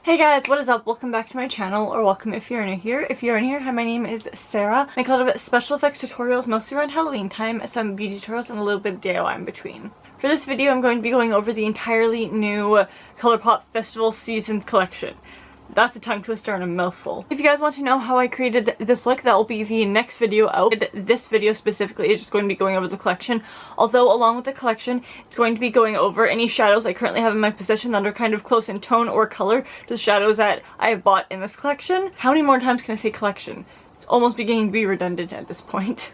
Hey guys, what is up? Welcome back to my channel, or welcome if you're new here. If you're new here, hi, my name is Sarah. I make a lot of special effects tutorials, mostly around Halloween time, some beauty tutorials, and a little bit of DIY in between. For this video, I'm going to be going over the entirely new Colourpop Festival Seasons collection. That's a tongue twister and a mouthful. If you guys want to know how I created this look, that will be the next video out. This video specifically is just going to be going over the collection, although along with the collection, it's going to be going over any shadows I currently have in my possession that are kind of close in tone or color to the shadows that I have bought in this collection. How many more times can I say collection? It's almost beginning to be redundant at this point.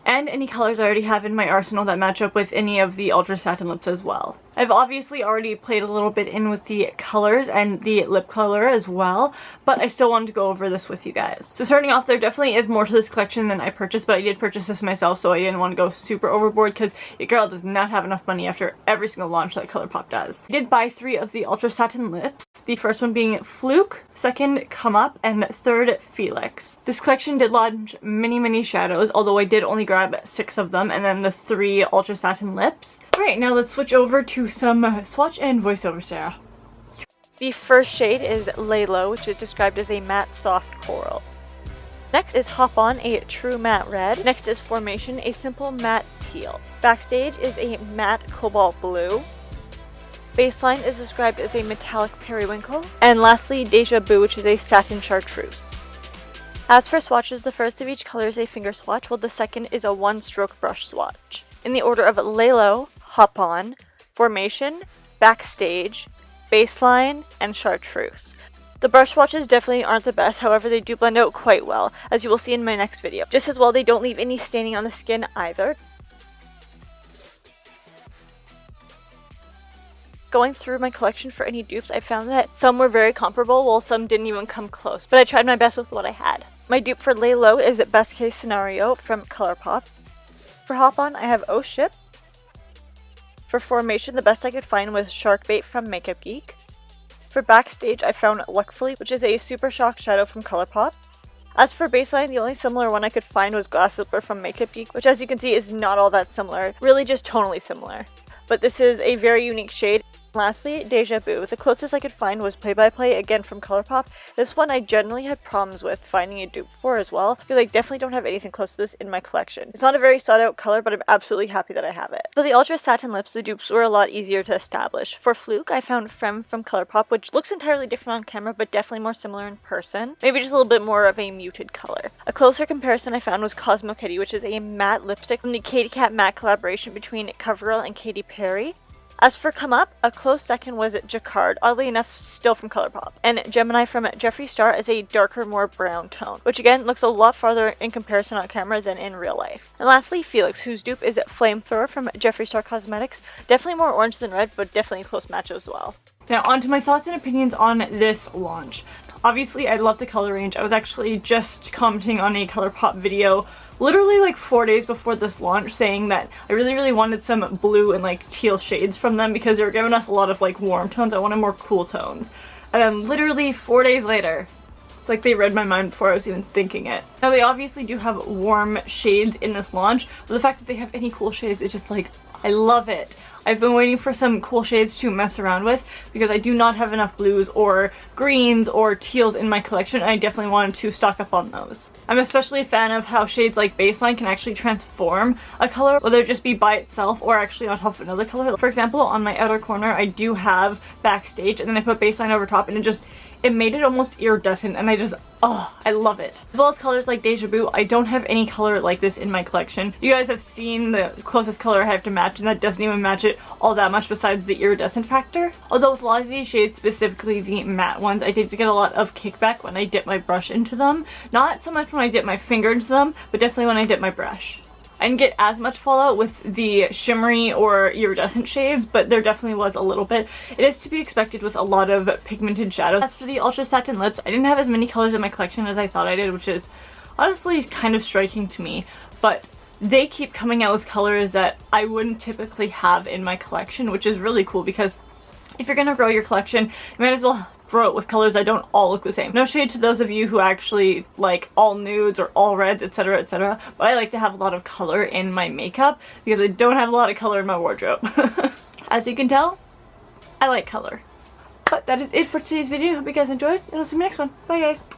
And any colors I already have in my arsenal that match up with any of the Ultra Satin lips as well. I've obviously already played a little bit in with the colors and the lip color as well, but I still wanted to go over this with you guys. So starting off, there definitely is more to this collection than I purchased, but I did purchase this myself, so I didn't want to go super overboard because your girl does not have enough money after every single launch that Colourpop does. I did buy 3 of the Ultra Satin lips, the first one being Fluke, second Come Up, and third Felix. This collection did launch many shadows, although I did only grab 6 of them, and then the 3 Ultra Satin lips. Alright, now let's switch over to some swatch and voiceover, Sarah. The first shade is Lay Low, which is described as a matte soft coral. Next is Hop On, a true matte red. Next is Formation, a simple matte teal. Backstage is a matte cobalt blue. Baseline is described as a metallic periwinkle. And lastly, Deja Vu, which is a satin chartreuse. As for swatches, the first of each color is a finger swatch, while the second is a one-stroke brush swatch. In the order of Lay Low, Hop On, Formation, Backstage, Baseline, and Chartreuse. The brush swatches definitely aren't the best, however they do blend out quite well, as you will see in my next video. Just as well, they don't leave any staining on the skin either. Going through my collection for any dupes, I found that some were very comparable while some didn't even come close, but I tried my best with what I had. My dupe for Lay Low is Best Case Scenario from Colourpop. For Hop On, I have Oh Ship. For Formation, the best I could find was Sharkbait from Makeup Geek. For Backstage, I found Luckfully, which is a Super Shock shadow from Colourpop. As for Baseline, the only similar one I could find was Glass Slipper from Makeup Geek, which as you can see is not all that similar, really just tonally similar. But this is a very unique shade. Lastly, Deja Vu. The closest I could find was Play by Play, again from Colourpop. This one I generally had problems with finding a dupe for as well. I feel like definitely don't have anything close to this in my collection. It's not a very sought out color, but I'm absolutely happy that I have it. For the Ultra Satin lips, the dupes were a lot easier to establish. For Fluke, I found Frem from Colourpop, which looks entirely different on camera, but definitely more similar in person. Maybe just a little bit more of a muted color. A closer comparison I found was Cosmo Kitty, which is a matte lipstick from the Katy Kat matte collaboration between CoverGirl and Katy Perry. As for Come Up, a close second was Jacquard, oddly enough still from Colourpop, and Gemini from Jeffree Star as a darker, more brown tone, which again looks a lot farther in comparison on camera than in real life. And lastly, Felix, whose dupe is Flamethrower from Jeffree Star Cosmetics, definitely more orange than red, but definitely a close match as well. Now on to my thoughts and opinions on this launch. Obviously, I love the color range. I was actually just commenting on a Colourpop video literally like 4 days before this launch saying that I really wanted some blue and like teal shades from them because they were giving us a lot of like warm tones. I wanted more cool tones. And then literally 4 days later, it's like they read my mind before I was even thinking it. Now they obviously do have warm shades in this launch, but the fact that they have any cool shades is just like, I love it. I've been waiting for some cool shades to mess around with because I do not have enough blues or greens or teals in my collection, and I definitely wanted to stock up on those. I'm especially a fan of how shades like Baseline can actually transform a color, whether it just be by itself or actually on top of another color. For example, on my outer corner I do have Backstage, and then I put Baseline over top, and it made it almost iridescent, and I love it. As well as colors like Deja Vu, I don't have any color like this in my collection. You guys have seen the closest color I have to match, and that doesn't even match it all that much besides the iridescent factor. Although with a lot of these shades, specifically the matte ones, I did get a lot of kickback when I dip my brush into them. Not so much when I dip my finger into them, but definitely when I dip my brush. I didn't get as much fallout with the shimmery or iridescent shades, but there definitely was a little bit. It is to be expected with a lot of pigmented shadows. As for the Ultra Satin lips, I didn't have as many colors in my collection as I thought I did, which is honestly kind of striking to me, but they keep coming out with colors that I wouldn't typically have in my collection, which is really cool because if you're gonna grow your collection, you might as well grow it with colors that don't all look the same. No shade to those of you who actually like all nudes or all reds, etc, etc, but I like to have a lot of color in my makeup because I don't have a lot of color in my wardrobe. As you can tell, I like color. But that is it for today's video. Hope you guys enjoyed, and I'll see you next one. Bye guys.